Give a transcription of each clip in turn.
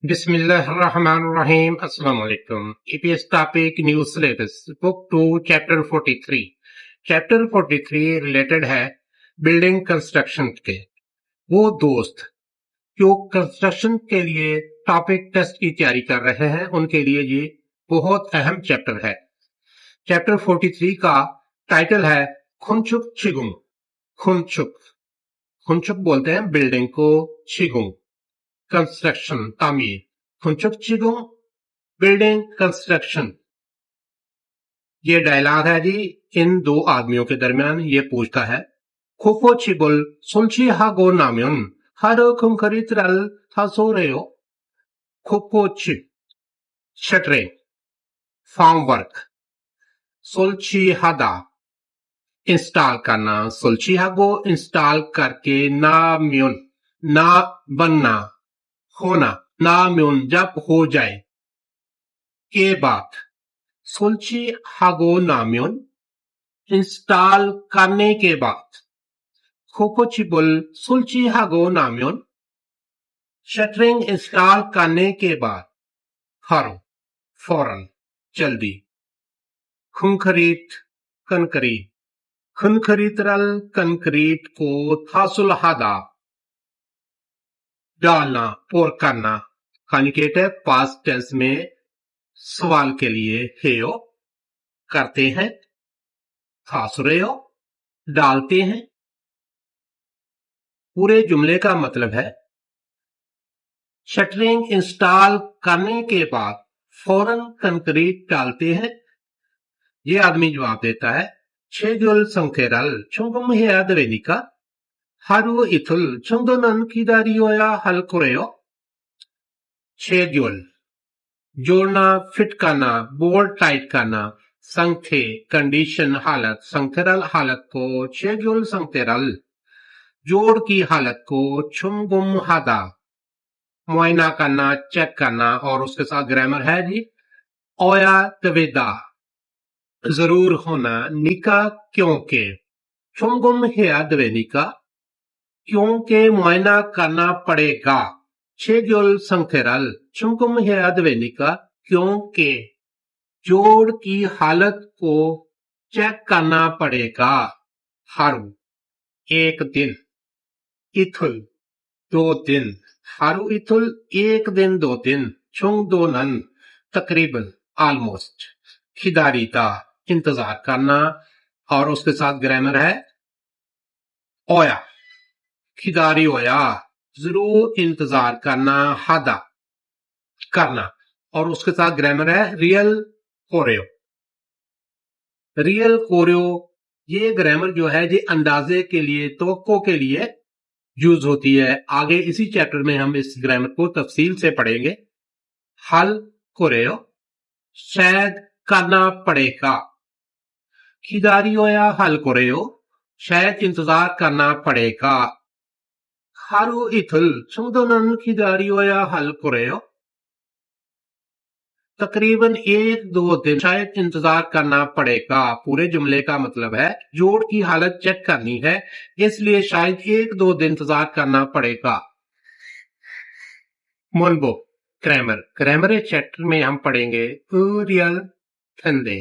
Bismillahirrahmanirrahim. Assalamu alaikum. EPS topic new syllabus. Book 2, Chapter 43. Chapter 43 related है building construction के। वो दोस्त जो कंस्ट्रक्शन के लिए टॉपिक टेस्ट की तैयारी कर रहे हैं उनके लिए ये बहुत अहम चैप्टर है। चैप्टर 43 का टाइटल है खुनचुक छिगुंग। खुनचुक बोलते हैं बिल्डिंग को, छिगुंग कंस्ट्रक्शन तामीर। खुनचुक छिगुंग बिल्डिंग कंस्ट्रक्शन। ये डायलॉग है जी इन दो आदमियों के दरमियान। ये पूछता है खोखो छिबुल सुलची हागो नाम्युन हारो खुमखरित्रल हासोरेयो। खोखो छिब शटरिंग फॉर्म वर्क, सुलची हादा इंस्टॉल करना, सुलची हागो इंस्टॉल करके, नाम्युन ना बनना होना, नाम्युन जब हो जाए, के बाद सुलची हागो नाम्युन इंस्टॉल करने के बाद, खोकोचिबुल सुलची हागो नाम्युन शटरिंग इंस्टॉल करने के बाद, हरो फौरन जल्दी, खुनखरीत कंक्रीट, खुनखरीतरल कंक्रीट को थासुल हादा डालना पोर करना। कॉन्जुगेट है पास्ट टेंस में सवाल के लिए हेयो करते हैं, थासुरेयो डालते हैं। पूरे जुमले का मतलब है शटरिंग इंस्टॉल करने के बाद फौरन कंक्रीट डालते हैं। ये आदमी जवाब देता है छेजुल संखेरल चुंगम हेयादवेनिका हारू इथुल चुंगदोनन किदारियोया हल कुरेयो। छेजुल जोड़ना, फिट करना, बोल्ट टाइट करना। संखे कंडीशन हालत, संखेरल हालत को छेजुल संखेरल जोड़ की हालत को चुंगुम हादा मुआयना करना, चेक करना। और उसके साथ ग्रामर है जी ओया तवेदा जरूर होना, निका क्योंकि, चुंगुम हेया दवेनिका क्योंकि मुआयना करना पड़ेगा। छेजुल संखेरल चुंगुम हेया दवेनिका क्योंकि जोड़ की हालत को चेक करना पड़ेगा। हारू एक दिन, इथुल 2 दिन, हारू इथुल 1 दिन 2 दिन, चुंग दो नन तकरीबन ऑलमोस्ट, खिदारीता इंतजार करना। और उसके साथ ग्रामर है ओया खिदारी ओया जरूर इंतजार करना, हादा करना। और उसके साथ ग्रामर है रियल कोरियो। रियल कोरियो ये ग्रामर जो है ये अंदाजे के लिए, तवक्को के लिए यूज होती है। आगे इसी चैप्टर में हम इस ग्रामर को तफसील से पढ़ेंगे। हल कोरेयो शायद करना पड़ेगा, खिदारियो या हल कोरेयो शायद इंतजार करना पड़ेगा। हारू इथुल चुंगदोनन खिदारियो या हल कोरेयो तकरीबन 1-2 दिन शायद इंतजार करना पड़ेगा। पूरे जुमले का मतलब है जोड़ की हालत चेक करनी है, इसलिए शायद 1-2 दिन इंतजार करना पड़ेगा। मोनबो ग्रामर चैप्टर में हम पढ़ेंगे रियल ठंडे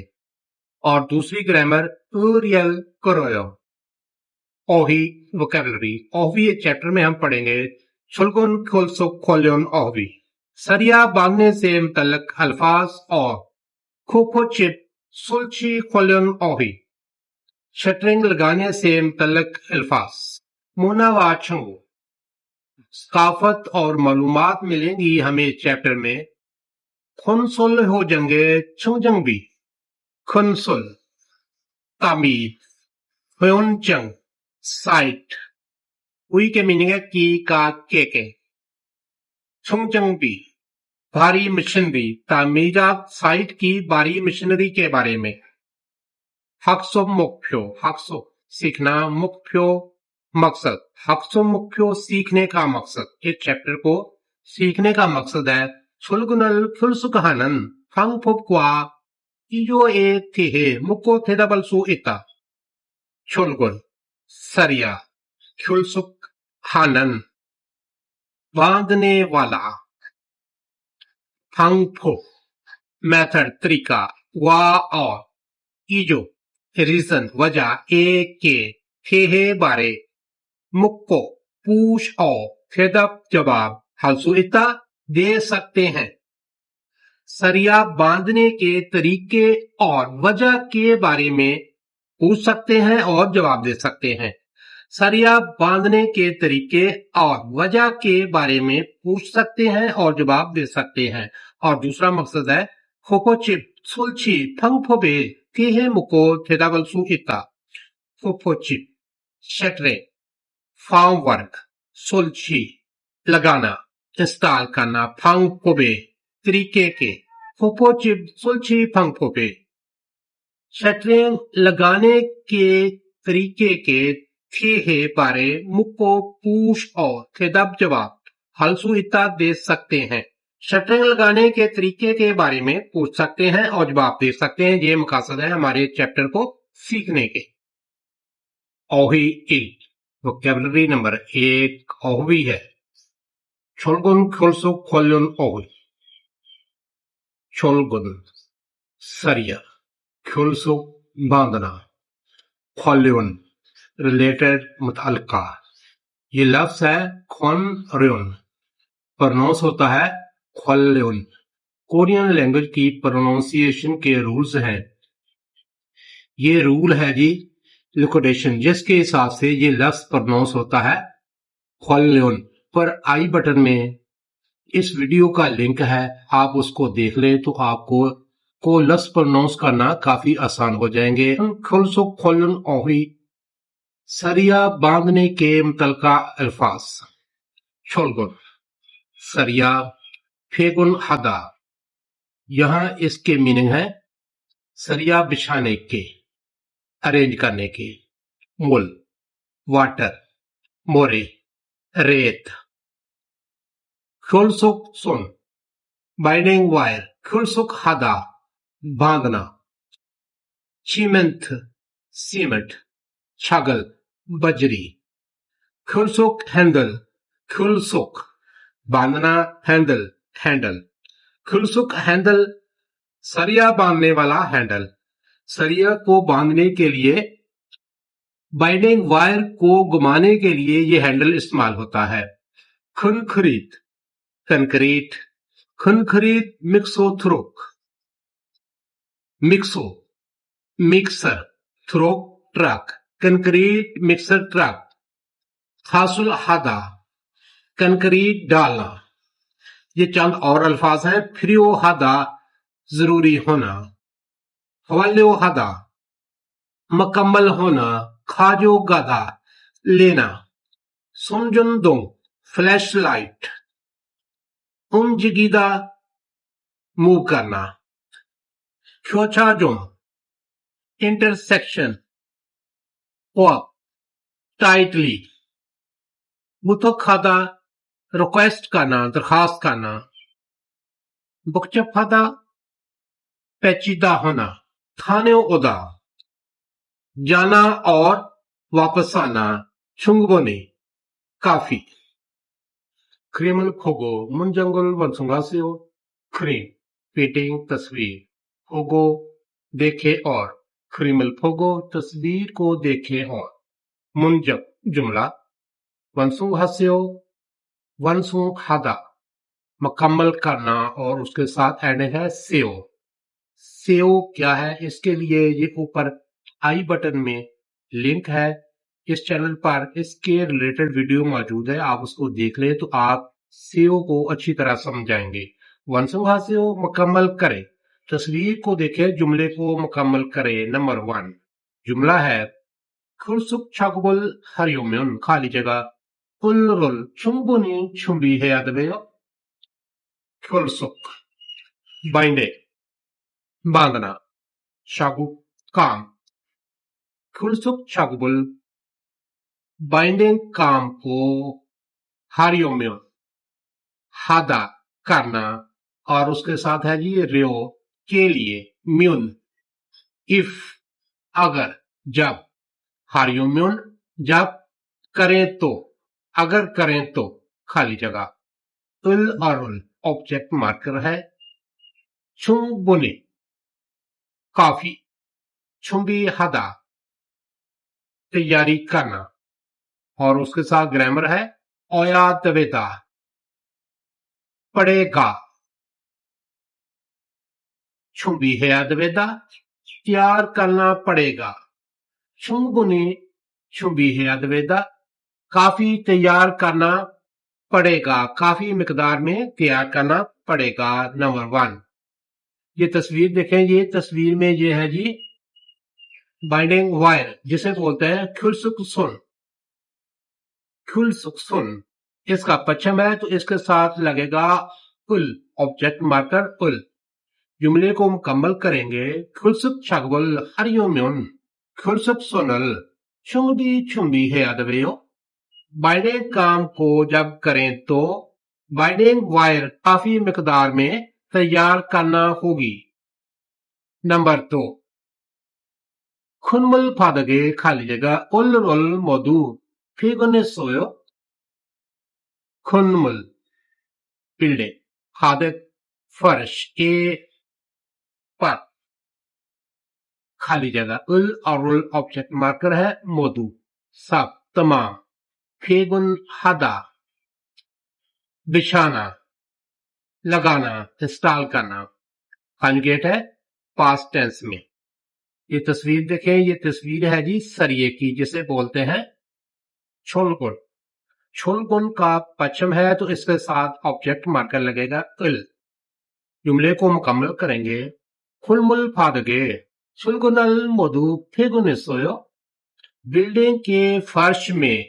और दूसरी ग्रामर रियल करोयो। ओही वोकैबुलरी ओही चैप्टर में हम पढ़ेंगे छुलगुन खोलसो खोलियन ओही। सरिया बांधने से मुतल्लक अल्फाज और खोखो चिप सुलची खोलियन ओही। शटरिंग लगाने से मुतल्लक अल्फाज मुनावाचों सकाफत और मालूमात मिलेंगी हमें चैप्टर में। खुनसुल हो जंगे छुंजंग भी, खुनसुल तामीर, ह्योनचंग साइट, हुई के मीनिंग है की का के। छुंजंग भी भारी मशीनरी, तामीरात साइट की भारी मशीनरी के बारे में। हक्सो मुख्यो, हक्सो सीखना, मुख्यो मकसद, हक्सो मुख्यो सीखने का मकसद। इस चैप्टर को सीखने का मकसद है छुलगुनल खुलसुकहानन फंग फुबक्वा इयो ए थे मुको थेदाबलसु इता। छुलगुन सरिया, खुलसुक हानन बांधने वाला, फंगफो मेथड तरीका, वा और, इजो रीजन वजह, ए के, थे बारे, मुक्को पूछ और, खेदब जवाब, हलसुइता दे सकते हैं। सरिया बांधने के तरीके और वजह के बारे में पूछ सकते हैं और जवाब दे सकते हैं। सरिया बांधने के तरीके और वजह के बारे में पूछ सकते हैं और जवाब दे सकते हैं। और दूसरा मकसद है खोपोचिप सुलची फंगफोबे केहे मुको थेदाबलसु इता। खोपोचिप शटरे फार्म वर्क सुलची लगाना इंस्टॉल करना फंगफोबे तरीके के खोपोचिप सुलची फंगफोबे शटरिंग लगाने के तरीके के थे बारे मुक्को पूछ और खेदब जवाब हलसु इता दे सकते हैं। शटरिंग लगाने के तरीके के बारे में पूछ सकते हैं और जवाब दे सकते हैं। ये मकसद है हमारे चैप्टर को सीखने के। ओही एट वोकैबुलरी नंबर 1 ओहवी है। छोलगुन खुलसु खोलन ओही छोलगुन सरिया खुलसु बांधना खोलन रिलेटेड मुतअल्लिका। ये लफ्ज है खोन रियन, प्रोनाउंस होता है खोलन। कोरियन लैंग्वेज की प्रोनाउंसिएशन के रूल्स हैं। ये रूल है जी लिक्विडेशन, जिसके हिसाब से ये लफ्ज प्रोनाउंस होता है खोलन। पर आई बटन में इस वीडियो का लिंक है, आप उसको देख लें तो आपको लफ्ज प्रोनाउंस करना काफी आसान हो जाएंगे। खुलसु खोलन ओही सरिया बांधने के मुतल्लिका अल्फाज। छोलगुन सरिया फेगुन हदा, यहां इसके मीनिंग है सरिया बिछाने के, अरेंज करने के। मुल वाटर मोरे रेत। खुलसुक सुन बाइंडिंग वायर खुलसुक हदा बांधना। सीमेंट सीमेंट छागल बजरी। खुलसुक हैंडल खुलसुक बांधना हैंडल हैंडल। खुलसुक हैंडल सरिया बांधने वाला हैंडल। सरिया को बांधने के लिए बाइंडिंग वायर को घुमाने के लिए यह हैंडल इस्तेमाल होता है। खुनखरीद कंक्रीट खुनखरीद मिक्सोथ्रोक मिक्सो मिक्सर थ्रोक ट्रक कंक्रीट मिक्सर ट्रक। हासुल हादा कंक्रीट डालना। ये चंद और अल्फाज हैं। फ्रियो हादा जरूरी होना। हवाल्यो हादा मुकम्मल होना। खाजो गादा लेना। सुमजुन दो फ्लैश लाइट। उमजिगीदा मूव करना। क्योचाजुम इंटरसेक्शन टाइटली। मुतखादा रिक्वेस्ट करना दरखास्त करना। बुकचफादा पेचीदा होना। थाने उदा जाना और वापस आना। छुंगबोने काफी। क्रिमल खोगो मुंजंगुल वंसुंगासियो क्रीम पेटिंग तस्वीर। फोगो देखे और क्रिमल फोगो तस्वीर को देखे और। मुंजब जुमला। वंसुंगासियो वंसुं हादा मुकम्मल करना और उसके साथ एडिंग है सेओ। सेओ क्या है, इसके लिए ये ऊपर आई बटन में लिंक है। इस चैनल पर इसके रिलेटेड वीडियो मौजूद है, आप उसको देख लें तो आप सेओ को अच्छी तरह समझ जाएंगे। वंसुहा सेओ मुकम्मल करे, तस्वीर को देखे, जुमले को मुकम्मल करे। नंबर 1 जुमला है खुलसुक छागबुल हरियोम्युन खाली जगह कुलरुल चुंबुनी छुंबी है अदबे। खुलसुक बाइंडे बांधना। शागु काम। खुलसुक छागबुल बाइंडिंग काम को हारियोम्युन हादा करना और उसके साथ है जी रियो के लिए म्यून इफ अगर जब। हारियोम्युन जब करें तो अगर करें तो खाली जगह। उल और उल ऑब्जेक्ट मार्कर है। 충분히, काफी, 준비하다, तैयारी करना, और उसके साथ ग्रामर है ओया दवेदा, पड़ेगा, 준비해야 दवेदा, तैयार करना पड़ेगा, 충분히 준비해야 दवेदा, काफी तैयार करना पड़ेगा, काफी मिकदार में तैयार करना पड़ेगा। नंबर 1, ये तस्वीर देखें, ये तस्वीर में ये है जी बाइंडिंग वायर, जिसे बोलते हैं खुलसुकसुन। खुलसुकसुन इसका पश्चिम है, तो इसके साथ लगेगा उल, ऑब्जेक्ट मार्कर उल। जुमले को मुकम्मल करेंगे। खुलसुक छगवल हरियोम्योन, खुलसुक सोनल, चुंबी चुंबी है अदवेयो। बाइंडिंग काम को जब करें तो बाइंडिंग वायर काफी मिकदार में तैयार करना होगी। नंबर 2, खुनमुल फादगे खाली जगह उल रोल मोदू फिगने सोयो। खुनमुल बिल्डिंग, फादक फर्श, ए पर, खाली जगह उल और उल ऑब्जेक्ट मार्कर है, मोदू सब तमाम, फेगुन हदा बिछाना, लगाना, इंस्टॉल करना, कॉन्जुगेट है पास्ट टेंस में। ये तस्वीर देखें, ये तस्वीर है जी सरिये की, जिसे बोलते हैं छोलगुन। छोलगुन का पश्चिम है, तो इसके साथ ऑब्जेक्ट मार्कर लगेगा उल। जुमले को मुकम्मल करेंगे। खुलमुल फादगे छुलगुनल मोदू फेगुनिसोयो। बिल्डिंग के फर्श में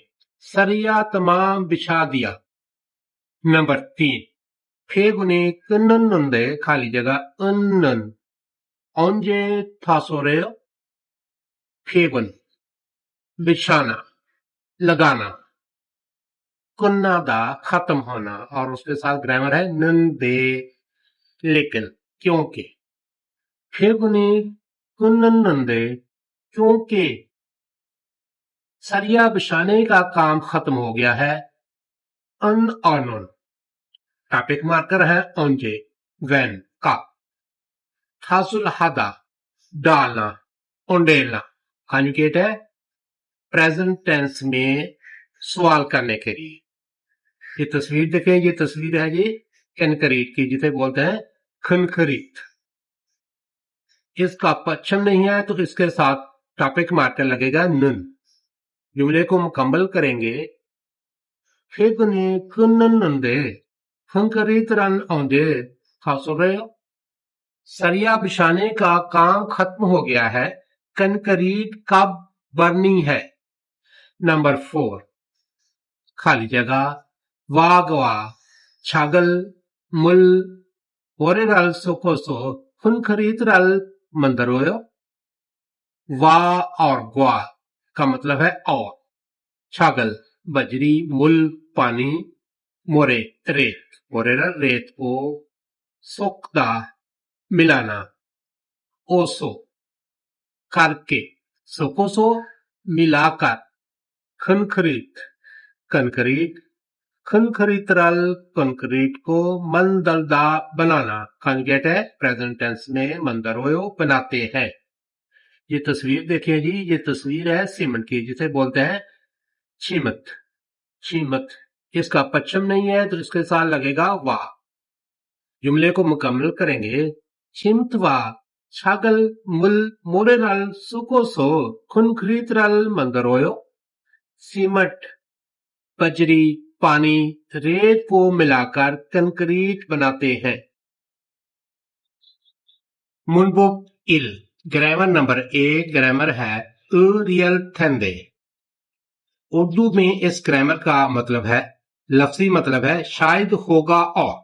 सरिया तमाम बिछा दिया। नंबर 3, फेगुने कन्नन नंदे खाली जगह अन्नन औंजे थासोरेयो। फेगुन बिछाना, लगाना, कुन्नादा खत्म होना, और उसके साथ ग्रामर है नंदे लेकिन, क्योंकि। फेगुने कन्नन नंदे क्योंकि सरिया बिछाने का काम खत्म हो गया है। अन ऑनन, टॉपिक मार्कर है ओंजे, वैन का। थासुल हदा डालना, ओंडेलना, कॉन्जुगेट है प्रेजेंट टेंस में सवाल करने के लिए। ये तस्वीर देखें, ये तस्वीर है जी कंक्रीट की, जिसे बोलते हैं खनखरीट। इसका पश्चिम नहीं है, तो इसके साथ टॉपिक मार्कर लगेगा नन। जुमले को मुकम्मल करेंगे। फेगुने कुन्नन नंदे खनखरीट रन औंजे थासोरेयो। सरिया बिछाने का काम खत्म हो गया है, कंक्रीट कब बरनी है। नंबर 4, खाली जगह वागवा छागल मुल वोरेरल सोकोसो खुनखरीतरल मंदरोयो। वा और ग्वा का मतलब है और, छागल बजरी, मुल पानी, मोरे रेत, वोरेरल रेत को, सोकदा मिलाना, ओसो करके, सोकोसो मिलाकर, खनखरीत कंक्रीट, खनखरीतरल कंक्रीट को मंदलदा बनाना, कॉन्जुगेट है प्रेजेंट टेंस में मंदरोयो बनाते हैं। ये तस्वीर देखिए जी, ये तस्वीर है सीमेंट की, जिसे बोलते हैं छीमत। छीमत इसका पश्चिम नहीं है, तो इसके साथ लगेगा वाह। जुमले को मुकम्मल करेंगे। छिमतवा छागल मुल मोरेरल सुकोसो खुनखरीतरल मंदरोयो। सीमट बजरी, पानी, रेत को मिलाकर कंक्रीट बनाते हैं। मुनबुक इल, ग्रामर नंबर 1 ग्रामर है रियल थंदे। उर्दू में इस ग्रामर का मतलब है, लफ्जी मतलब है शायद होगा और,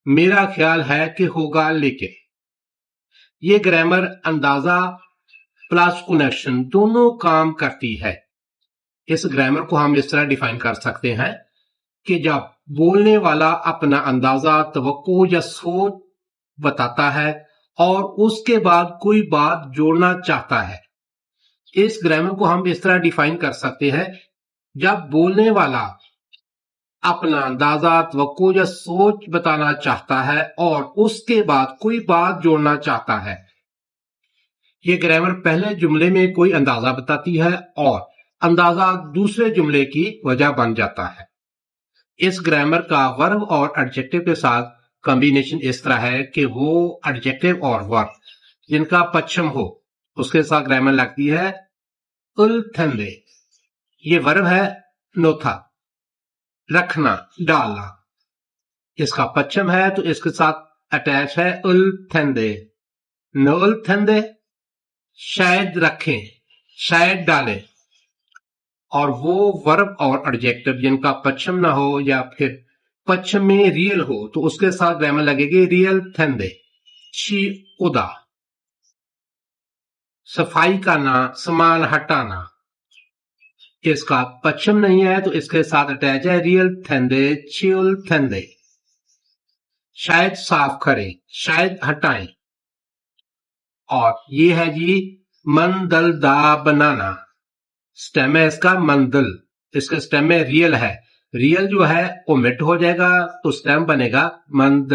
मेरा ख्याल है कि होगा लेकिन। ये ग्रामर अंदाजा प्लस कनेक्शन दोनों काम करती है। इस ग्रामर को हम इस तरह डिफाइन कर सकते हैं कि जब बोलने वाला अपना अंदाजा, तवक्को या सोच बताता है और उसके बाद कोई बात जोड़ना चाहता है। इस ग्रामर को हम इस तरह डिफाइन कर सकते हैं, जब बोलने वाला अपना अंदाजा, तवक्को या सोच बताना चाहता है और उसके बाद कोई बात जोड़ना चाहता है। ये ग्रामर पहले जुमले में कोई अंदाजा बताती है और अंदाजा दूसरे जुमले की वजह बन जाता है। इस ग्रामर का वर्ब और एडजेक्टिव के साथ कॉम्बिनेशन इस तरह है कि वो एडजेक्टिव और वर्ब जिनका पश्चिम हो उसके साथ ग्रामर लगती है उल्थंदे। ये वर्ब है नोथा, रखना, डालना। इसका पश्चिम है तो इसके साथ अटैच है उल्थंदे। न उल्थंदे शायद रखें, शायद डालें। और वो वर्ब और एडजेक्टिव जिनका पश्चिम ना हो या फिर पश्चिम में रियल हो तो उसके साथ ग्रामर लगेगी रियल थंदे। ची उदा, सफाई करना, सामान हटाना। इसका पश्चिम नहीं है तो इसके साथ अटैच है रियल थंदे, चिल थंदे। शायद साफ करें, शायद हटाएं। और ये है जी मंदल दा बनाना। स्टेम है इसका मंदल, इसके स्टेम में रियल है। रियल जो है वो मिट हो जाएगा तो स्टेम बनेगा मंद।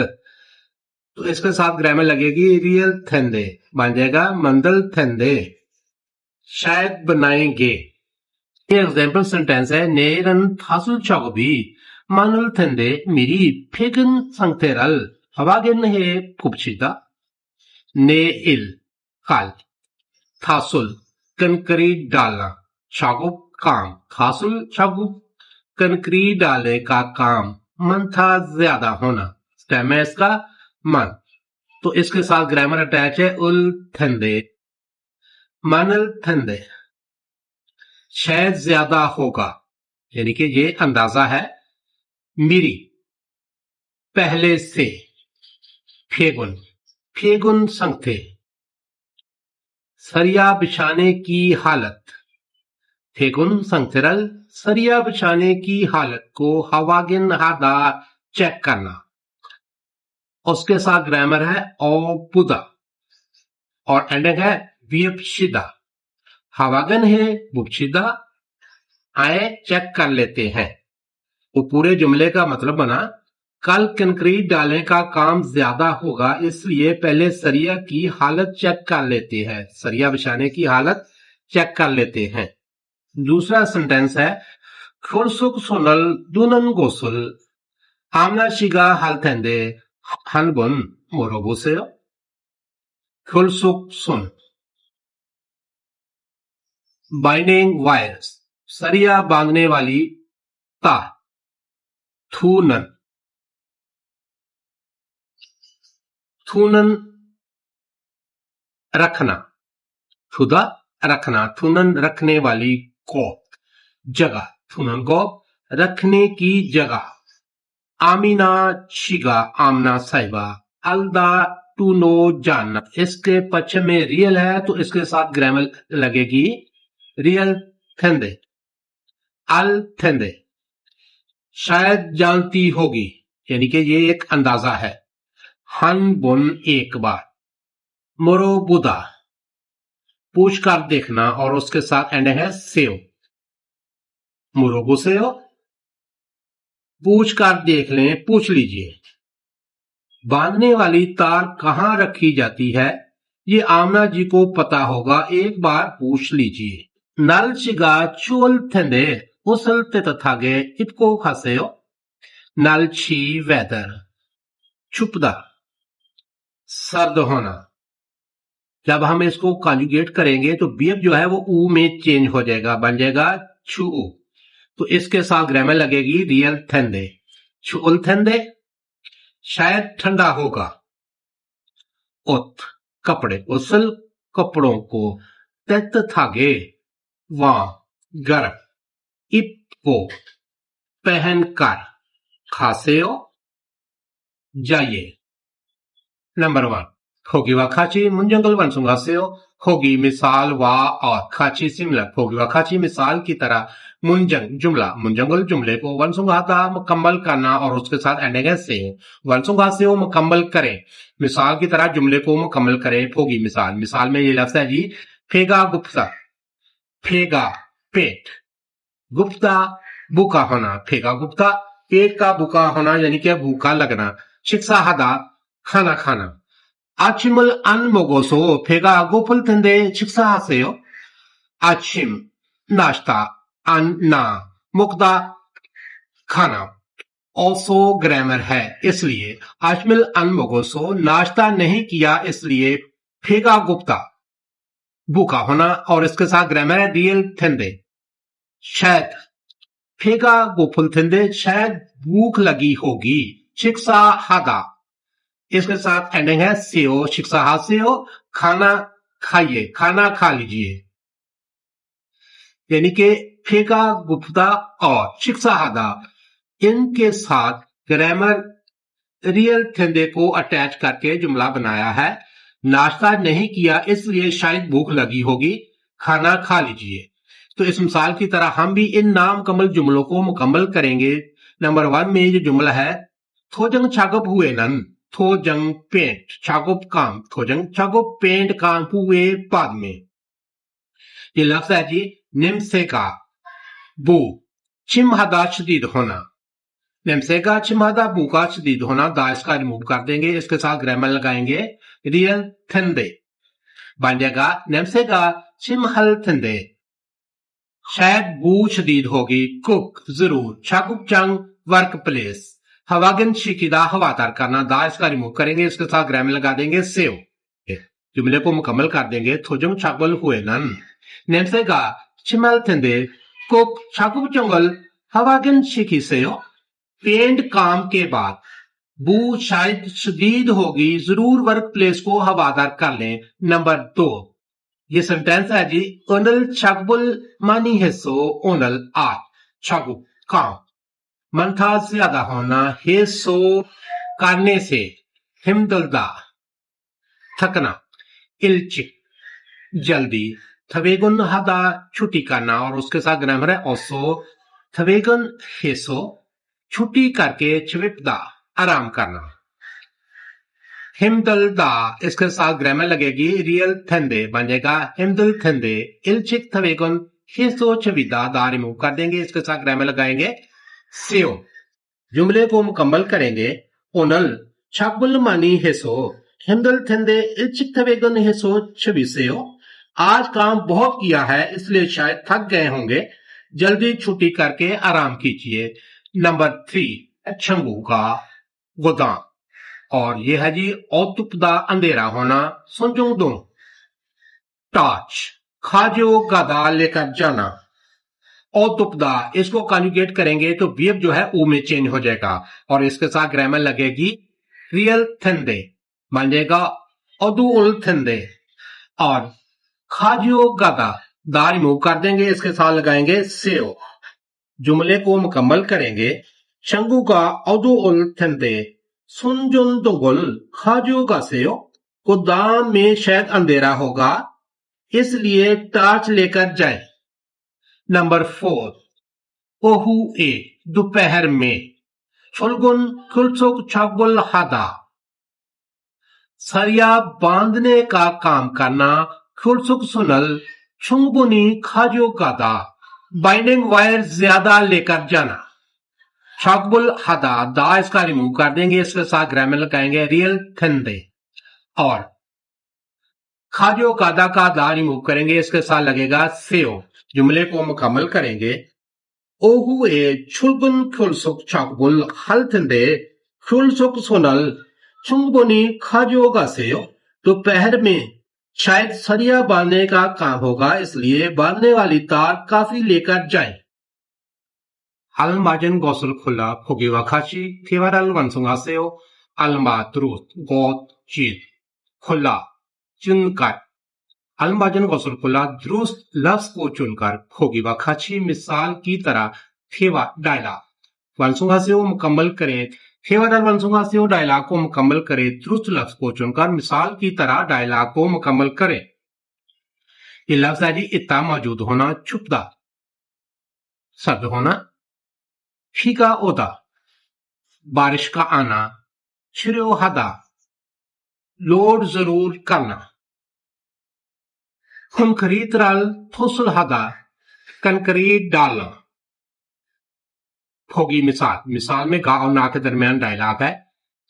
तो इसके साथ ग्रामर लगेगी रियल थंदे, बन जाएगा मंदल थंदे। शायद बनाएंगे। ये एग्जाम्पल सेंटेंस है नेरन थासुल चागोबी मानुल थंदे मिरी फेगन संगतेरल हवागेन हे फुपचिदा। ने इल काल, थासुल कंक्रीट डालना, चागुब काम, थासुल चागुब कंक्रीट डालने का काम, मन था ज्यादा होना। स्टेम है इसका मन। तो इसके साथ ग्रामर अटैच है उल थंदे, मनल थंदे। शायद ज्यादा होगा, यानी कि ये अंदाजा है। मिरी पहले से, फेगुन, फेगुन संगथे। सरिया बिछाने की हालत, फेगुन संगथेरल सरिया बिछाने की हालत को हवागिन हादा चेक करना। उसके साथ ग्रामर है ओ पुदा और एंडिंग है वियपशिदा। हवागन है बुपशिदा, आए चेक कर लेते हैं। वो पूरे जुमले का मतलब बना कल कंक्रीट डालने का काम ज्यादा होगा इसलिए पहले सरिया की हालत चेक कर लेते हैं। सरिया बिछाने की हालत चेक कर लेते हैं। दूसरा सेंटेंस है खुलसुक सोनल दुनन गोसुल आमना शिगा हालतेंदे हनबुन मोरोबुसे। खुलसुक सुन, बाइंडिंग वायर्स, सरिया बांधने वाली तार। थूनन, थूनन रखना, थुदा रखना, थूनन रखने वाली को जगह, थूनन को रखने की जगह। आमीना शिगा आमना साहिबा अलदा टूनो जानना। इसके पश्चिम में रियल है तो इसके साथ ग्रामर लगेगी रियल थेंदे, अल थेंदे। शायद जानती होगी, यानी कि ये एक अंदाजा है। हन बुन एक बार, मोरो बुदा पूछ कर देखना और उसके साथ एंड है सेव। मुरोगो सेव पूछ कर देख लें, पूछ लीजिए। बांधने वाली तार कहां रखी जाती है ये आमना जी को पता होगा, एक बार पूछ लीजिए। नलचिगा चुल थेंदे उसल तथागे इतको खासेयो। नलची वेदर, चुपदा, सर्द होना। जब हम इसको कॉन्जुगेट करेंगे तो बीएफ जो है वो ऊ में चेंज हो जाएगा, बन जाएगा छू। तो इसके साथ ग्रामर लगेगी रियल थेंदे, छुल थेंदे। शायद ठंडा होगा। उत कपड़े, उसल कपड़ों को, तत थागे वहां गर्म, इप को पहनकर, खासेओ जाइए। नंबर 1 होगी व खाची मुंजंगल वंसुंगासेओ। होगी मिसाल वा और खाची सिमिलर। होगी व खाची मिसाल की तरह, मुंजंग जुमला, मुंजंगल जुमले को वंसुंगाता मुकम्मल करना और उसके साथ एंडिंग से वंसुंगासेओ मुकम्मल करें। मिसाल की तरह जुमले को मुकम्मल करें। होगी मिसाल, मिसाल में ये लफ्ज है जी फेगा गुप्ता, फेगा पेट, गुप्ता भूखा होना, फेगा गुप्ता पेट का भूखा होना यानी कि भूखा लगना। शिक्षा हदा खाना खाना। 아침을 안 먹어서 배가 고플 텐데 식사하세요. 아침 नाश्ता अन ना मुक्ता खाना। ऑसो ग्रामर है इसलिए आजमिल अनमोगोसो नाश्ता नहीं किया इसलिए फेगा गुप्ता भूखा होना और इसके साथ ग्रामर है रियल थेंदे शायद फेगा गोफुल थेंदे शायद भूख लगी होगी। शिक्षा हादा इसके साथ एंडिंग है सेओ शिक्षा हासेओ खाना खाइए खाना खा लीजिए यानी कि फेगा गुप्ता और शिक्षा हादा इनके साथ ग्रामर रियल थेंदे को अटैच करके जुमला बनाया है। नाश्ता नहीं किया इसलिए शायद भूख लगी होगी खाना खा लीजिए। तो इस मिसाल की तरह हम भी इन नामुकम्मल जुमलों को मुकम्मल करेंगे। नंबर 1 में जो जुमला है थोजंग छागप हुए नन थोजंग पेंट छागप काम थोजंग छागप पेंट काम हुए बाद में ये लफ्ज है जी निम्सेका बू चिमहदा शदीद होना। नेमसेगा चिमादा बूका शदीद होना दा इसका रिमूव कर देंगे। इसके साथ ग्रामर लगाएंगे रियल थंदे बन जाएगा नेमसेगा चिमहल थंदे शायद बू शदीद होगी कुक जरूर छाकुक चंग वर्क प्लेस हवागन शिकिदा हवादार करना दा इसका रिमूव करेंगे। इसके साथ ग्रामर लगा देंगे सेव जुमले को मुकम्मल कर देंगे। थोजंग छागल हुए नन नेमसेगा चिमहल थंदे कुक छाकुक चंगल हवागन शिकी सेयो पेंट काम के बाद बू शायद शदीद होगी जरूर वर्क प्लेस को हवादार कर लें। नंबर 2 ये सेंटेंस है जी ओनल छगबुल मानी हेसो ओनल आठ छगु काम मंथा ज्यादा होना हेसो करने से हिमदलदा थकना इल्चिक जल्दी थवेगुन हदा छुट्टी करना और उसके साथ ग्रामर है ओसो थवेगुन हेसो छुट्टी करके छविपदा आराम करना। हिमदल दा इसके साथ ग्रामर लगेगी रियल थंदे बन जाएगा हिमदल थंदे इल्चिक थवेगुन हिसो छविदा दा रिमूव कर देंगे। इसके साथ ग्रामर लगाएंगे सेओ जुमले को मुकम्मल करेंगे। ओनल छाकुल मानी हेसो हिमदल थंदे इल्चिक थवेगुन हिसो छविसेओ आज काम बहुत किया है इसलिए शायद थक गए होंगे जल्दी छुट्टी करके आराम कीजिए। नंबर 3 छंगू का गोदाम और यह है जी औतुपदा अंधेरा होना सुनजुंग दो टाच खाजो गदा लेकर जाना। औतुपदा इसको कॉन्जुगेट करेंगे तो वर्ब जो है ऊ में चेंज हो जाएगा और इसके साथ ग्रामर लगेगी रियल थंदे बन जाएगा औदू उल थंदे और खाजो गदा दा रिमूव कर देंगे। इसके साथ लगाएंगे सेव जुमले को मुकम्मल करेंगे। शंगू का औदू उल थंदे सुनजुन दुगुल खाजू गासेयो गोदाम में शायद अंधेरा होगा इसलिए टार्च लेकर जाए। नंबर 4 ओहू ए दोपहर में फुलगुन खुलसुक छागुल हादा सरिया बांधने का काम करना खुलसुक सुनल छुंगबुनी खाजो गादा बाइंडिंग वायर ज्यादा लेकर जाना। छाकबुल हदा दा इसका रिमूव कर देंगे। इसके साथ ग्रामर लगाएंगे रियल थंदे और खाजो कादा का दा रिमूव करेंगे। इसके साथ लगेगा सेव जुमले को मुकम्मल करेंगे। ओहू ए छुलगुन खुलसुक छाकबुल हल थंदे खुलसुक सोनल छुंगबुनी खाजो का सेव दोपहर में शायद सरिया बांधने का काम होगा इसलिए बांधने वाली तार काफी लेकर जाएं। 알맞은 것을 골라 보기와 같이 대화를 완성하세요. 알맞, 트루스, 곧, 짓, 골라, चुनकर अलमाजन गौसल खुला दुरुस्त लफ्ज को चुनकर होगी व खाची मिसाल की तरह फेवा डायलॉग वंसुंगा से वो मुकम्मल करें। फेवा डाल वंसुंगा से वो डायलॉग को मुकम्मल करें। दुरुस्त लफ्ज को चुनकर मिसाल की तरह डायलॉग को मुकम्मल करें। ये लफ्ज है जी इतना मौजूद होना छुपदा शब्द होना फीका ओदा बारिश का आना छिरो हदा लोड जरूर करना कंक्रीट राल फुसल हदा कंक्रीट डालना होगी मिसाल में गा और ना के दरमियान डायलॉग है।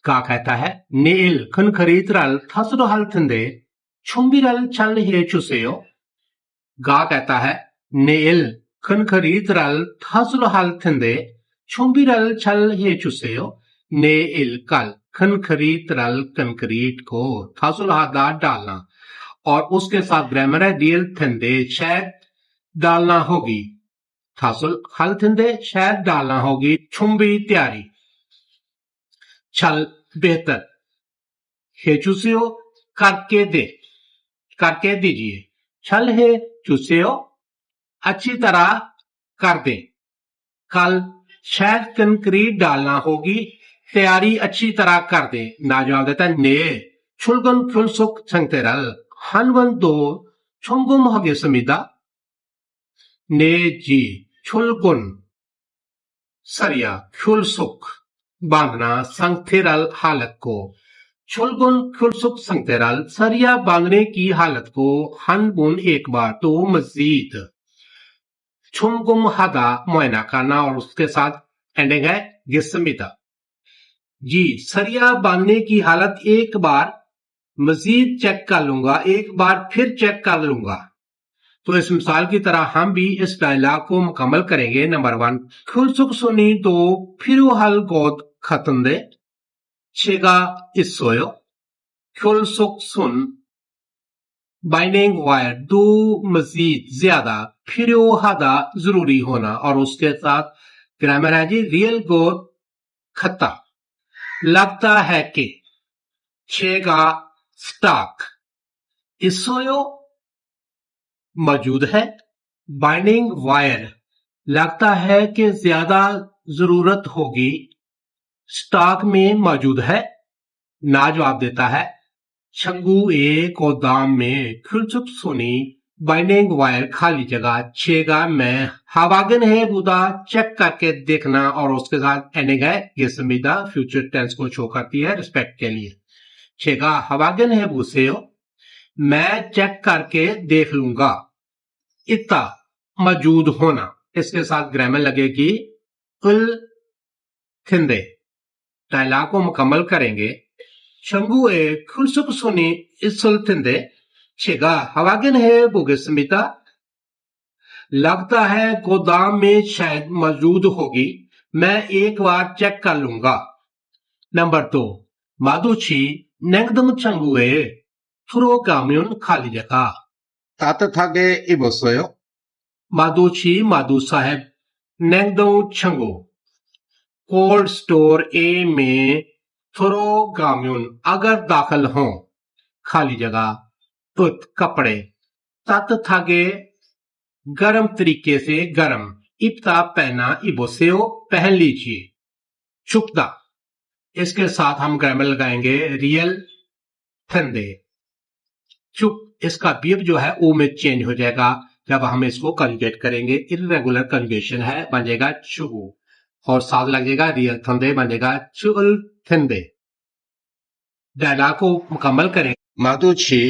गा कहता है नेल खन खरीद रल थसरो हल थिंदे छुम्बी रल चल हे चुसेयो। गा कहता है नेल खन खरीद रल थसरो हल थिंदे छुम्बी रल चल हे चुसेयो। नेल कल खन खरीद रल कंक्रीट को थसरो हाथ डालना और उसके साथ ग्रामर है रियल थिंदे शायद डालना होगी। थासुल हल थिंदे शायद डालना होगी। छुम्बी तैयारी। छल बेहतर। हे चूसियो करके दीजिए। छल है चूसियो अच्छी तरह कर दे। कल शायद कंक्रीट डालना होगी। तैयारी अच्छी तरह कर दे। ना जवाब देता ने छुलगन फुलसुक संगतेरल हनवन दो छुमगुम हगेसमिदा। ने जी छुलगुन सरिया फुलसुक बांधना संगतेरल हालत को। छुलगुन फुलसुक संगतेरल सरिया बांधने की हालत को। हनबुन एक बार तो मजीद। छुमगुम हदा मुआयना करना और उसके साथ एंडिंग है गिस्मिदा। जी सरिया बांधने की हालत एक बार मजीद चेक कर लूंगा। एक बार फिर चेक कर लूंगा। तो इस मिसाल की तरह हम भी इस डायलॉग को मुकम्मल करेंगे। नंबर 1 खुलसुक सुनी तो फिर हल गोद खत्म दे छेगा इस सोयो। खुलसुक सुन बाइंडिंग वायर दो मजीद ज्यादा फिर हदा जरूरी होना और उसके साथ ग्रामर है जी रियल गोद खत्ता। लगता है कि छेगा स्टॉक इसोयो मौजूद है। बाइंडिंग वायर लगता है कि ज्यादा जरूरत होगी। स्टॉक में मौजूद है। ना जवाब देता है छंगू एक और दाम में खुलचुक सुनी बाइंडिंग वायर खाली जगह छेगा में हवागन है बुदा चेक करके देखना और उसके साथ एंडिंग है ये संविदा फ्यूचर टेंस को शो करती है रिस्पेक्ट के लिए। छेगा हवागन है बुसेयो मैं चेक करके देख लूंगा। इतना मौजूद होना इसके साथ ग्रामर लगेगी उल थिंदे। डायलॉग को मुकम्मल करेंगे। शंगुए खुलसुक सुनी इसुल थिंदे छेगा हवागन है बुगस्मिता। लगता है गोदाम में शायद मौजूद होगी। मैं एक बार चेक कर लूंगा। नंबर 2 मादुची नेंगदम चंगुए थुरो गाम्युन खाली जगह तातथागे इबोसोयो। मादुची मादू साहब नेंगदो छंगो कोल्ड स्टोर ए में थुरो गाम्युन अगर दाखिल हों खाली जगह उत कपड़े तातथागे गर्म तरीके से गर्म इब्ता पहना इबोसेओ पहन लीजिए। चुपदा इसके साथ हम ग्रामर लगाएंगे रियल ठंडे। चुप इसका बीप जो है ओ में चेंज हो जाएगा जब हम इसको कंजुगेट करेंगे। इर्रेगुलर कंजुगेशन है बन जाएगा चु और साथ लगेगा रियल ठंडे बन जाएगा चुल ठंडे। डायलॉग को मुकम्मल करें। मादुची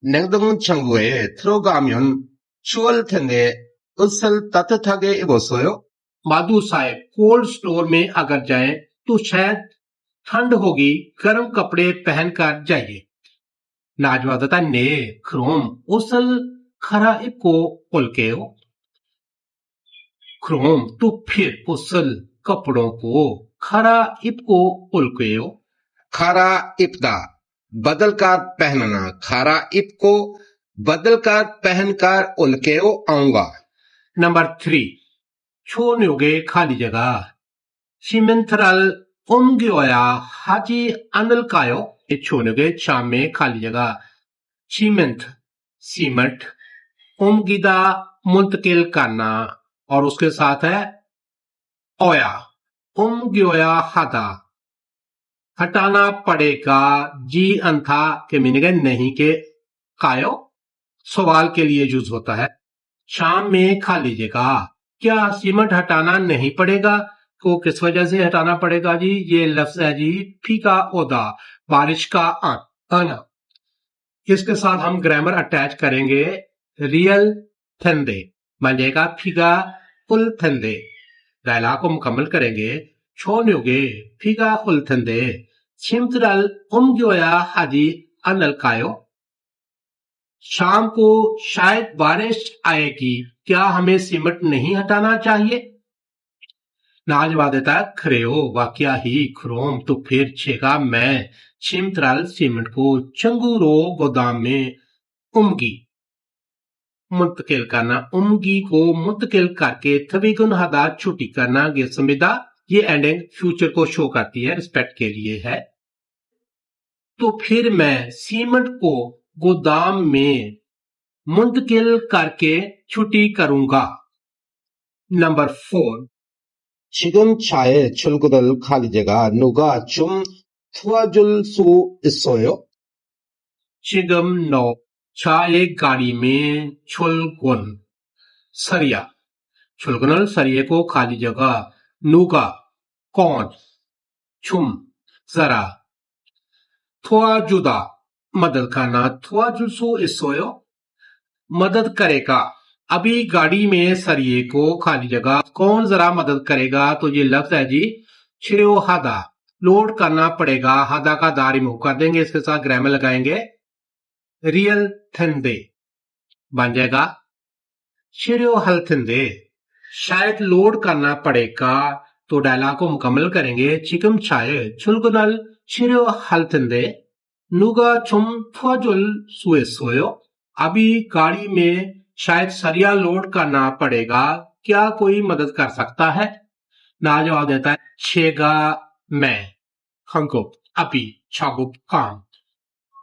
नेंगदंग चंगुए थ्रोगाम्युन चुल ठंडे उसल ततथागे इबोसोयो। माधु साहब कोल्ड स्टोर में अगर जाएं तो शायद ठंड होगी। गर्म कपड़े पहनकर जाइए। नाजवादता ने क्रोम उसल खरा इको उलकेओ। क्रोम तो फिर उसल कपड़ों को खरा इको उलकेओ। खरा इपदा बदलकर पहनना खरा इप को बदलकर पहनकर उलकेओ आऊंगा। नंबर 3 छोनयोगे खाली जगह सीमेंथरल उमगियोया हाजी अनलकायो। छोनयोगे शाम में खाली जगह सीमेंट उमगिदा मुंतकिल करना और उसके साथ है ओया उमगियोया हदा हटाना पड़ेगा। जी अंथा के मीनिंग है नहीं के कायो सवाल के लिए यूज होता है। शाम में खाली जगह क्या सीमेंट हटाना नहीं पड़ेगा को किस वजह से हटाना पड़ेगा जी। ये लफ्ज है जी फीका ओदा बारिश का आना। इसके साथ हम ग्रामर अटैच करेंगे रियल ठंडे बन जाएगा फीका उल ठंडे। डायलॉग को मुकम्मल करेंगे. 저녁에 비가 올 텐데 침대를 옮겨야 하지 않을까요? शाम को शायद बारिश आएगी, क्या हमें सीमेंट नहीं हटाना चाहिए? ना जवाब देता है खरेओ वाक्या ही खरोम. तो फिर छेगा मैं छिमतराल सीमेंट को चंगूरो गोदाम में उमगी. मुंतकिल करना, उमगी को मुंतकिल करके थवीगुन हदा छुट्टी करना ये संविदा. ये एंडिंग फ्यूचर को शो करती है, रिस्पेक्ट के लिए है. तो फिर मैं सीमेंट को गोदाम में मुंतकिल करके छुट्टी करूंगा. नंबर 4. 지금 차에 출근할 가리제가 누가 좀 도와줄 수 있어요? 지금 너 차에 गाड़ी में 출근 सरिया. 출근을 सरिये को खाली जगह. 누가 कौन. 춤 जरा. 도와주다 मदद करना. 도와줄 수 있어요 मदद करेगा. अभी गाड़ी में सरिये को खाली जगह. कौन जरा मदद करेगा? तो ये लफ्ज है जी छिड़ो हादा. लोड करना पड़ेगा. हादा का दा रिमूव कर देंगे, इसके साथ ग्रामर लगाएंगे. रियल थंदे बन जाएगा छिड़ो हल थंदे. शायद लोड करना पड़ेगा. तो डायलॉग को मुकम्मल करेंगे. 지금 차에 출근할 छिड़ो हल थंदे 누가 좀 도와줄 수 있어요? अभी गाड़ी में शायद सरिया लोड करना पड़ेगा, क्या कोई मदद कर सकता है? ना जवाब देता है छेगा मैं. हंकुप अभी छागुप काम.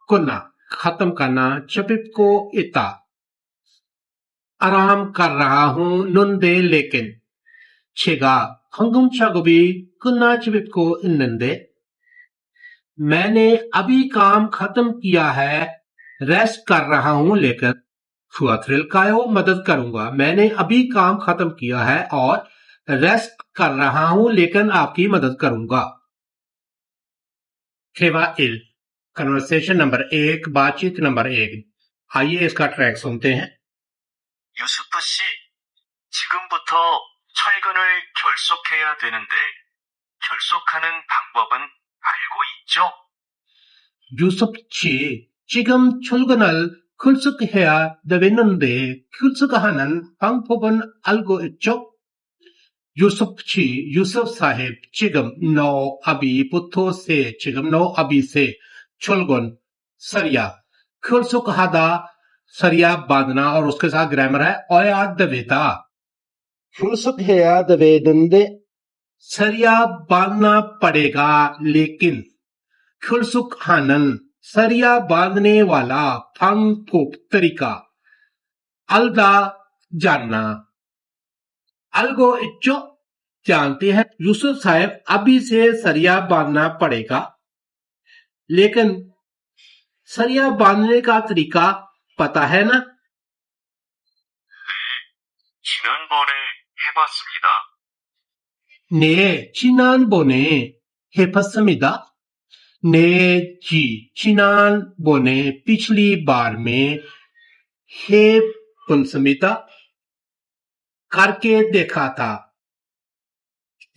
कुन्ना खत्म करना. चपिप को इता आराम कर रहा हूं. नुंदे लेकिन. छेगा हंगुम छागुबी कुन्ना चपिप को इन्नंदे. मैंने अभी काम खत्म किया है, रेस्ट कर रहा हूं लेकिन. थ्रिल कायो मदद करूंगा. मैंने अभी काम खत्म किया है और रेस्ट कर रहा हूं लेकिन आपकी मदद करूंगा. खेवा इल कन्वर्सेशन नंबर 1, बातचीत नंबर 1. आइए इसका ट्रैक सुनते हैं. 유수프 씨, 지금부터 철근을 결속해야 되는데 결속하는 방법은 알고 있죠? यूसुफ 씨, 지금 출근을 결속해야 되는데 결속하는 방법은 알고 있죠? यूसुफ 씨, यूसुफ साहेब, चिगम नौ अभी पुत्थो से. चिगम नौ अभी से. चुलगुन सरिया. खुलसुक हादा सरिया बांधना और उसके साथ ग्रामर है ओया दवेता. खुलसुक है दवेदंदे सरिया बांधना पड़ेगा लेकिन. खुलसुक हानन सरिया बांधने वाला. फंकुप तरीका. अलदा जानना. अलगो इच्चो जानते हैं. यूसुफ साहब अभी से सरिया बांधना पड़ेगा लेकिन सरिया बांधने का तरीका पता है ना? 지난번에 해봤습니다. 네, 지난번에 해봤습니다. ने जी 지난번에 पिछली बार में है पंसमिता करके देखा था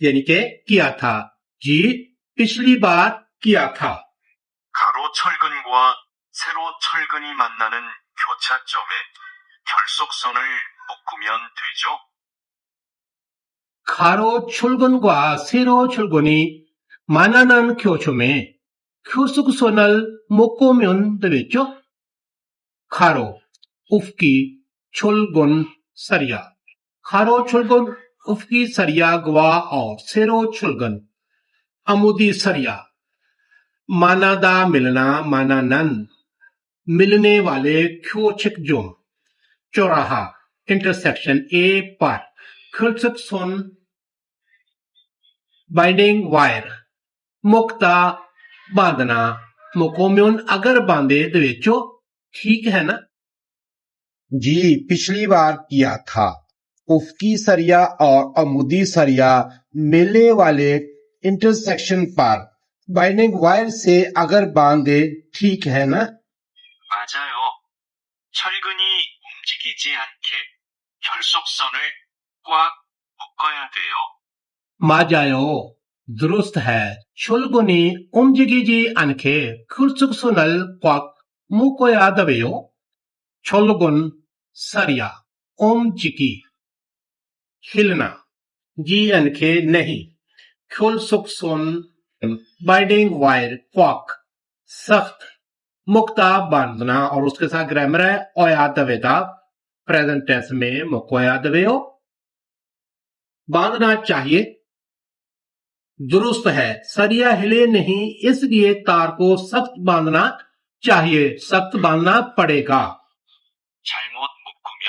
यानी के किया था. जी पिछली बार किया था. 가로 철근과 세로 철근이 만나는 교차점에 결속선을 묶으면 되죠. 가로 출근과 세로 출근이 만나는 교점에 교속선을 묶으면 되겠죠? 가로, ufकी, 출근, सरिया. 가로 출근, ufकी सरिया गवा और सेरो 출근 अमुदी सरिया. मानादा मिलना, मानानन मिलने वाले. क्योचिक जुम चौराहा इंटरसेक्शन ए पर. खुलसुन बाइंडिंग वायर. मुक्ता बांधना. मुकोम्योन अगर बांधे दवेचो ठीक है ना? जी पिछली बार किया था. उफकी सरिया और अमुदी सरिया मिलने वाले इंटरसेक्शन पर बाइंडिंग वायर से अगर बांधे ठीक है ना? 맞아요. 철근이 움직이지 않게 결속선을 꽉 묶어야 돼요. 맞아요. दुरुस्त है. 출근이 움직이지 않게 클축선을 꽉 묶어야 돼요. 출근, सरिया, 움직이, हिलना, जी अनखे नहीं. खुलसुकसुन, बाइंडिंग वायर, क्वाक, सख्त, मुक्ता बांधना और उसके साथ ग्रामर है ओया दवेदा. प्रेजेंट टेंस में मुकोया दवेयो. बांधना चाहिए. दुरुस्त है. सरिया हिले नहीं इसलिए तार को सख्त बांधना चाहिए. सख्त बांधना पड़ेगा. 잘못 묶으면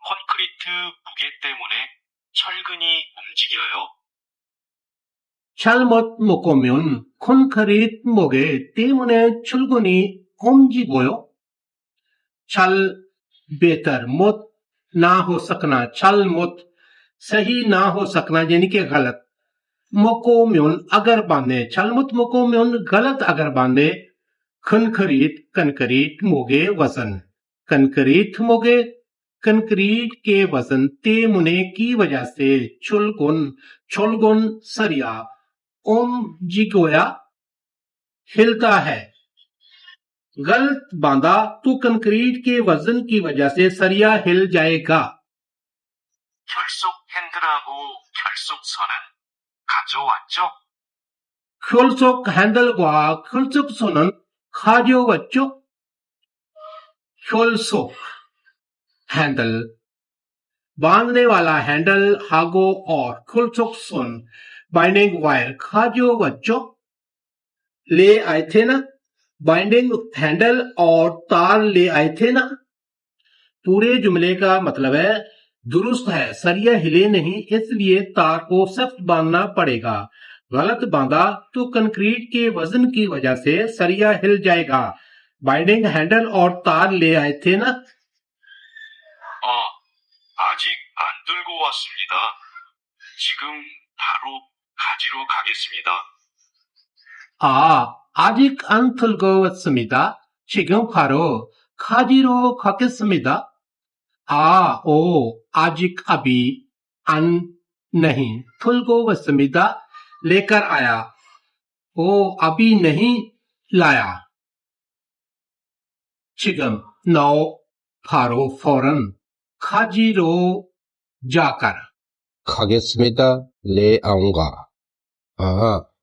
콘크리트 무게 때문에 철근이 움직여요. 잘못 묶으면 콘크리트 무게 때문에 출근이 움직여요. छल बेहतर, मुत ना हो सकना, छल मुत सही ना हो सकना यानी कि गलत. मुकोम्युन अगर बांधे, छल मुत मुकोम्युन गलत अगर बांधे. कंक्रीट कंक्रीट मोगे वजन, कंक्रीट मोगे कंक्रीट के वजन ते मुने की वजह से छुलगुन सरिया ओम जिगोया हिलता है. गलत बांधा तो कंक्रीट के वजन की वजह से सरिया हिल जाएगा. 결속 핸들하고 결속선은 가져왔죠? 혈속 핸들과 혈속선은 가져왔죠? 혈속 हैंडल बांधने वाला हैंडल हागो और ख्युल्सोक्सन बाइंडिंग वायर खाजोवच्चो ले आए थे ना. बाइंडिंग हैंडल और तार ले आए थे ना. पूरे जुमले का मतलब है दुरुस्त है, सरिया हिले नहीं इसलिए तार को सख्त बांधना पड़ेगा. गलत बांधा तो कंक्रीट के वजन की वजह से सरिया हिल जाएगा. बाइंडिंग हैंडल और तार ले आए थे ना. 아직 안 들고 왔습니다. 지금 바로 가지러 가겠습니다. 아직 안 들고 왔습니다. 지금 바로 가지러 가겠습니다. आजिक अभी, अन नहीं, थुलको वसमिदा लेकर आया. अभी नहीं लाया. 지금 नौ 바로 फौरन. खाजिरो जाकर. 가겠습니다. ले आऊंगा.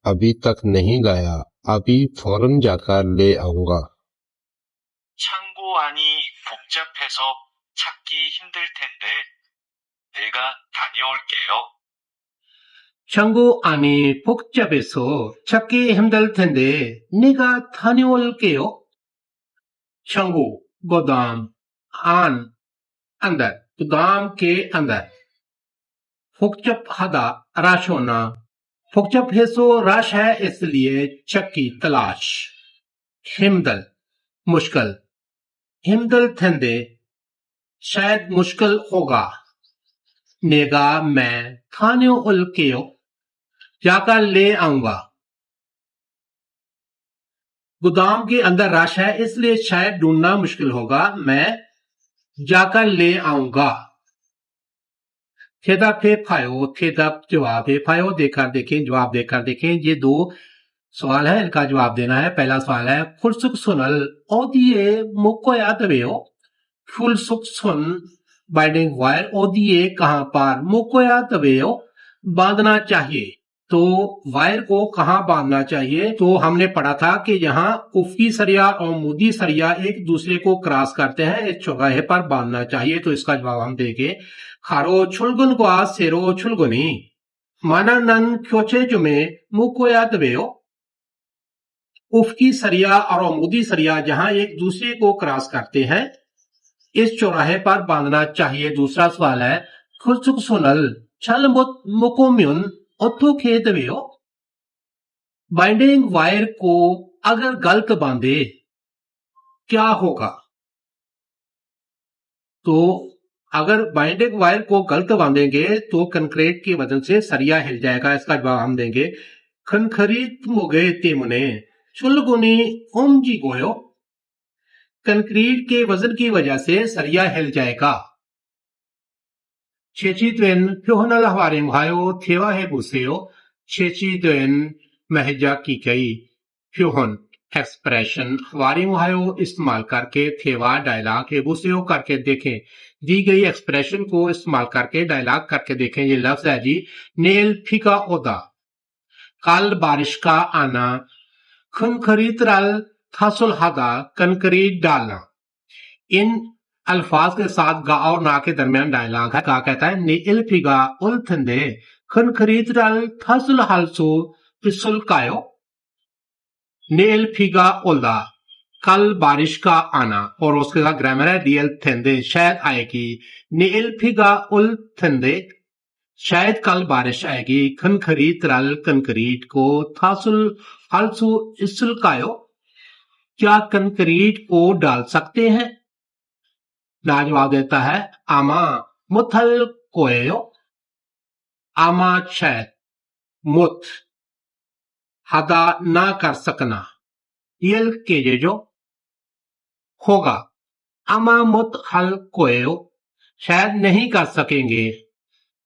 अभी तक नहीं लाया. अभी फौरन जाकर ले आऊंगा. 창고 안이 복잡해서 찾기 힘들 텐데 내가 다녀올게요. 창고 안이 복잡해서 찾기 힘들 텐데 내가 다녀올게요. 창고 गोदाम, आन अंदर, गोदाम के अंदर. फुकचप हदा राश होना. फुकचप है सो राश है इसलिए चक्की तलाश. हिमदल मुश्किल. हिमदल थंदे शायद मुश्किल होगा. नेगा मैं थाने उल्केयो जाकर ले आऊंगा. गोदाम के अंदर रश है इसलिए शायद ढूंढना मुश्किल होगा. मैं जाकर ले आऊंगा. 대답해 파요. 대답 जवाब है. फायो देकर देखें, जवाब देकर देखें. ये दो सवाल है, इनका जवाब देना है. पहला सवाल है खुलसुक सुनल ओदिए मुको याद वेयो. खुलसुक सुन बाइंडिंग वायर ओदिए कहां पर मुको याद वेयो बांधना चाहिए. तो वायर को कहां बांधना चाहिए? तो हमने पढ़ा था कि यहाँ उफकी सरिया और मुदी सरिया एक दूसरे को क्रॉस करते हैं, इस चौराहे पर बांधना चाहिए. तो इसका जवाब हम देंगे खारो छुलगुनग्वा सेरो छुलगुनी मानानन क्योचे जुमे मुकोया दवेयो. उफकी सरिया और मुदी सरिया जहां एक दूसरे को क्रॉस करते हैं, इस चौराहे पर बांधना चाहिए. दूसरा सवाल है खुलसुक सुनल छल मुकोम्युन ओथो खेदवेयो. बाइंडिंग वायर को अगर गलत बांधे क्या होगा? तो अगर बाइंडिंग वायर को गलत बांधेंगे तो कंक्रीट की वजन से सरिया हिल जाएगा. इसका जवाब हम देंगे कंक्रीट मुगे तेमुने चुलगुनी ओमजी गोयो. कंक्रीट के वजन की वजह से सरिया हिल जाएगा. chechi된 표현을 활용하여 대화해 보세요. chechi된 महजा की गई 표현 एक्सप्रेशन 활용하여 इस्तेमाल करके 대화 डायलॉग है बुसेओ करके देखें. दी गई एक्सप्रेशन को इस्तेमाल करके डायलॉग करके देखें. ये लफ्ज है जी नेल फिका ओदा, कल बारिश का आना, खनखरीतरल थासुल हदा, कंक्रीट डालना. इन अल्फाज के साथ गा और ना के दरमियान डायलॉग है. गा कहता है नील फिगा उल्थंदे खनखरीतरल थासुल हलसो पिसुल कायो. नील फिगा ओल्दा, कल बारिश का आना, और उसके साथ ग्रामर है डीएल थेंदे, शायद आएगी. नील फिगा उल थेंदे, शायद कल बारिश आएगी. खनखरीतरल कंक्रीट को, थासुल हलसो इസുल कायो, क्या कंक्रीट को डाल सकते हैं. ना जवाब देता है आमा मुथल कोयो, आमा शायद, मुत हदा ना कर सकना, यल के जो होगा. आमा मुत हल कोयो, शायद नहीं कर सकेंगे.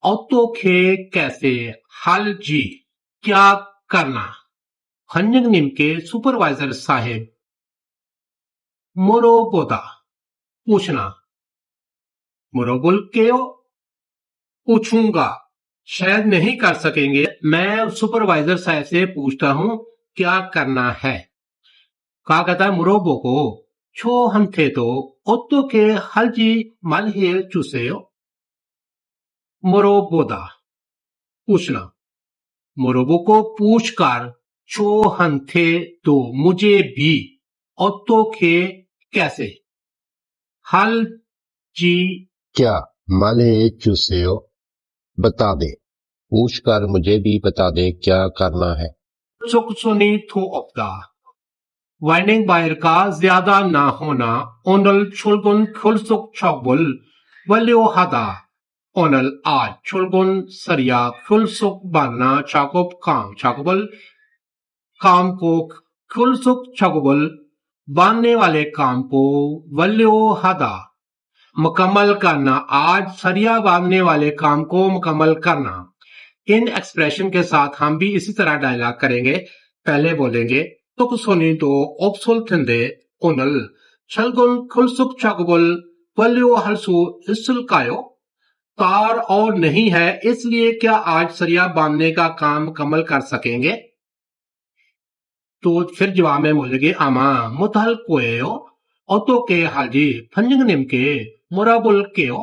औतो खे कैसे, हल जी क्या करना. हंजंग निम के सुपरवाइजर साहेब मोरो पोता पूछना. मुरोबुल केओ पूछूंगा, शायद नहीं कर सकेंगे. मैं सुपरवाइजर साहब से पूछता हूं क्या करना है. कहा कहता है मुरोबो को छो हम थे तो ओत्तो के हलजी मल हे चुसेयो. मुरोबोदा पूछना. मुरोबो को पूछकर छो हम थे तो मुझे भी ओत्तो के कैसे, हल जी क्या माले चूसेओ बता दे, पूछकर मुझे भी बता दे क्या करना है. सुनी थो अपदा वाइनिंग बायर का ज्यादा ना होना. ओनल छुलगुन खुलसुक छौबुल वल्यो हदा, ओनल आज छुलगुन सरिया खुलसुक बाना चाकुब काम चाकुबल, काम को खुलसुक छकुबल, बांधने वाले काम को वल्यो हदा मुकम्मल करना. आज सरिया बांधने वाले काम को मुकम्मल करना. इन एक्सप्रेशन के साथ हम भी इसी तरह डायलॉग करेंगे. पहले बोलेंगे तुक सोनी तो ओप्सुल थिंदे ओनल छलगुन खुलसुक छकुबल वल्यो हलसु इसल कायो. तार और नहीं है इसलिए क्या आज सरिया बांधने का काम मुकम्मल कर सकेंगे. तो फिर जवाब में बोलेंगे आमा मुतहल कोयो ओतो के हाजी फंजिंग निम के मुराबुल केओ,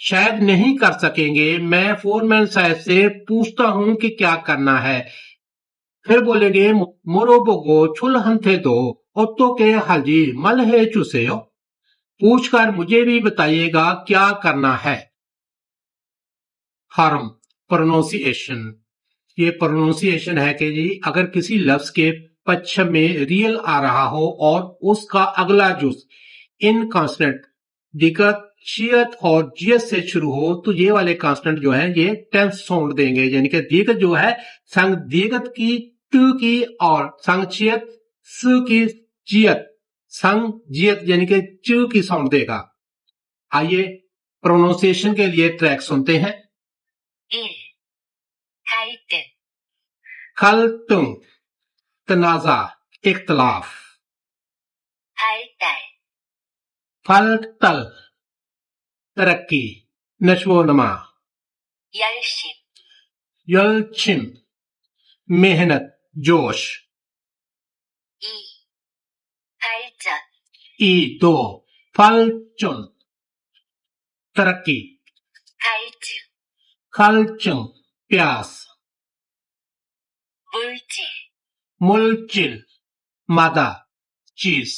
शायद नहीं कर सकेंगे. मैं फोरमैन साहब से पूछता हूं कि क्या करना है. फिर बोलेंगे मोरोबोगो छुल हंथे दो ओतो के हाजी मल है चुसेयो, पूछकर मुझे भी बताइएगा क्या करना है. हारम प्रोनाउंसिएशन. ये प्रोनाउंसिएशन है कि जी अगर किसी लफ्ज के पश्चिम में रियल आ रहा हो और उसका अगला जुज इन कांस्टेंट दिक्कत शियत और जियत से शुरू हो तो ये वाले कांस्टेंट जो है ये टेंस साउंड देंगे. यानी कि दिक्कत जो है संग दिक्कत की ट की और संग चियत स की जियत संग जियत यानी कि च की साउंड देगा. आइए प्रोनाउंसिएशन के लिए ट्रैक सुनते हैं. 1. 갈등, खलतुम तनाजा इख्तलाफ. 발달, फलतल तरक्की नशो नमा. 열심, यलछिम मेहनत जोश. 2. 발전, ई दो फलचुन तरक्की. 갈증, खलचुम प्यास. 물질, मुलचिल मादा चीज.